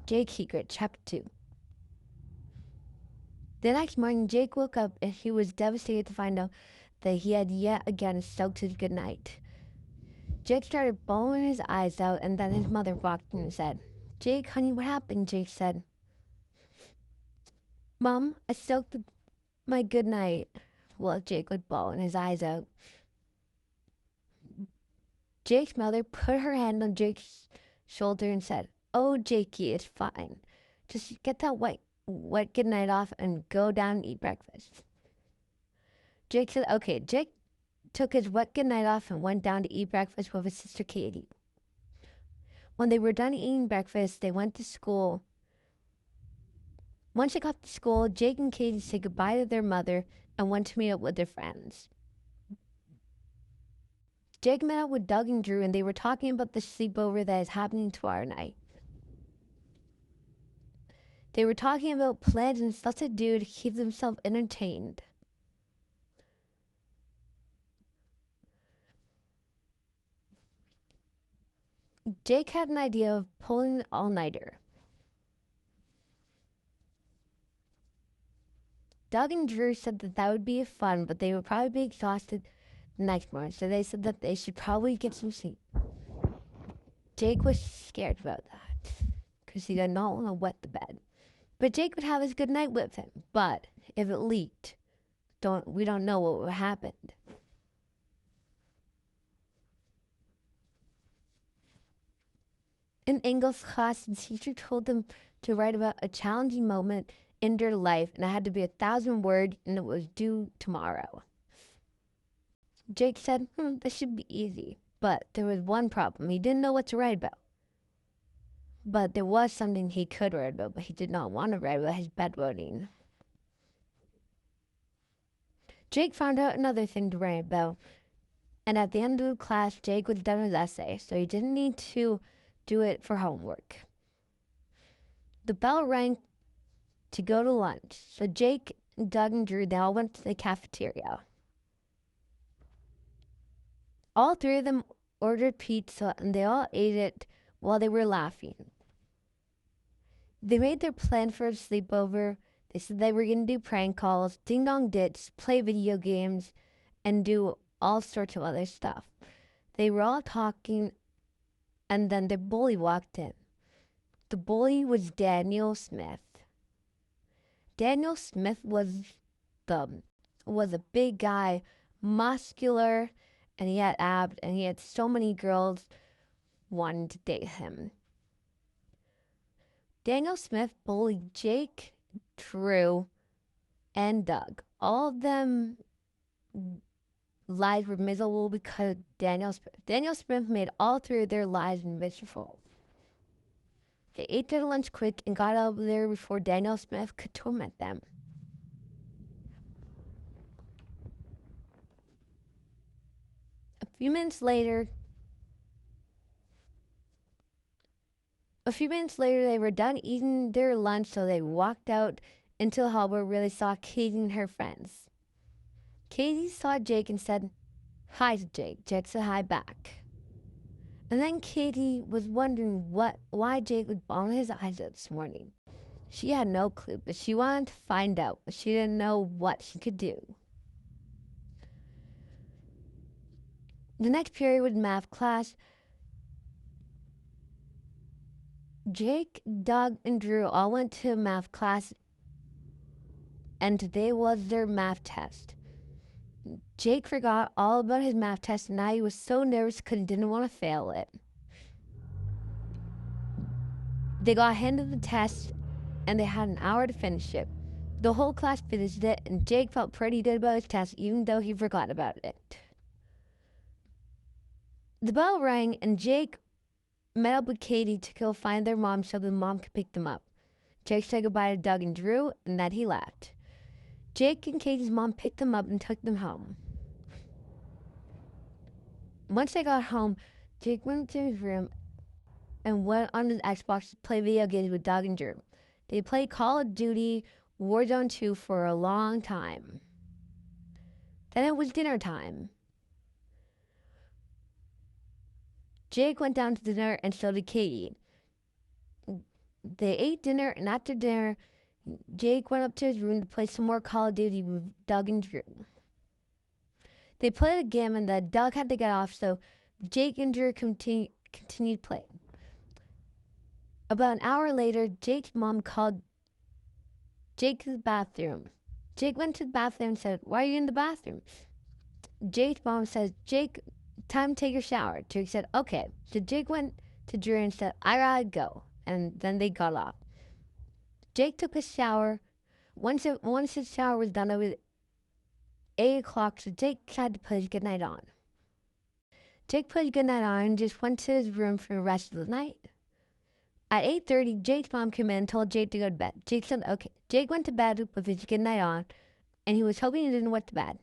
Jake Secret, Chapter 2. The next morning, Jake woke up and he was devastated to find out that he had yet again soaked his goodnight. Jake started bawling his eyes out, and then his mother walked in and said, "Jake, honey, what happened?" Jake said, "Mom, I soaked my goodnight." Well, Jake was bawling his eyes out. Jake's mother put her hand on Jake's shoulder and said, "Oh, Jakey, it's fine. Just get that wet goodnight off and go down and eat breakfast." Jake said, "Okay." Jake took his wet goodnight off and went down to eat breakfast with his sister Katie. When they were done eating breakfast, they went to school. Once they got to school, Jake and Katie said goodbye to their mother and went to meet up with their friends. Jake met up with Doug and Drew, and they were talking about the sleepover that is happening tomorrow night. They were talking about plans and stuff to do to keep themselves entertained. Jake had an idea of pulling an all-nighter. Doug and Drew said that would be fun, but they would probably be exhausted the next morning, so they said that they should probably get some sleep. Jake was scared about that because he did not want to wet the bed. But Jake would have his good night with him. But if it leaked, we don't know what would happen. In English class, the teacher told them to write about a challenging moment in their life, and it had to be 1,000 words, and it was due tomorrow. Jake said, this should be easy. But there was one problem. He didn't know what to write about. But there was something he could write about, but he did not want to write about his bedwetting. Jake found out another thing to write about, and at the end of the class, Jake was done his essay, so he didn't need to do it for homework. The bell rang to go to lunch, so Jake, Doug, and Drew, they all went to the cafeteria. All three of them ordered pizza, and they all ate it while they were laughing. They made their plan for a sleepover. They said they were going to do prank calls, ding-dong ditch, play video games, and do all sorts of other stuff. They were all talking, and then the bully walked in. The bully was Daniel Smith. Daniel Smith was a big guy, muscular, and he had abs, and he had so many girls wanting to date him. Daniel Smith bullied Jake, Drew, and Doug. All of them lives were miserable because Daniel Smith made all three of their lives miserable. They ate their lunch quick and got out of there before Daniel Smith could torment them. A few minutes later, they were done eating their lunch, so they walked out into the hall where they saw Katie and her friends. Katie saw Jake and said hi to Jake. Jake said hi back. And then Katie was wondering why Jake was bawling his eyes out this morning. She had no clue, but she wanted to find out. But she didn't know what she could do. The next period was math class. Jake, Doug, and Drew all went to math class, and today was their math test. Jake forgot all about his math test, and now he was so nervous because he didn't want to fail it. They got handed the test, and they had an hour to finish it. The whole class finished it, and Jake felt pretty good about his test, even though he forgot about it. The bell rang, and Jake met up with Katie to go find their mom so the mom could pick them up. Jake said goodbye to Doug and Drew, and then he left. Jake and Katie's mom picked them up and took them home. Once they got home, Jake went to his room and went on his Xbox to play video games with Doug and Drew. They played Call of Duty Warzone 2 for a long time. Then it was dinner time. Jake went down to dinner and so did Katie. They ate dinner, and after dinner, Jake went up to his room to play some more Call of Duty with Doug and Drew. They played a game, and then Doug had to get off, so Jake and Drew continued playing. About an hour later, Jake's mom called Jake to the bathroom. Jake went to the bathroom and said, "Why are you in the bathroom?" Jake's mom says, "Jake, time to take a shower." Jake said, "Okay." So Jake went to Drew and said, "I gotta go." And then they got off. Jake took a shower. Once his shower was done, it was 8 o'clock, so Jake had to put his goodnight on. Jake put his goodnight on and just went to his room for the rest of the night. At 8:30, Jake's mom came in and told Jake to go to bed. Jake said, "Okay." Jake went to bed with his goodnight on, and he was hoping he didn't wet to bed.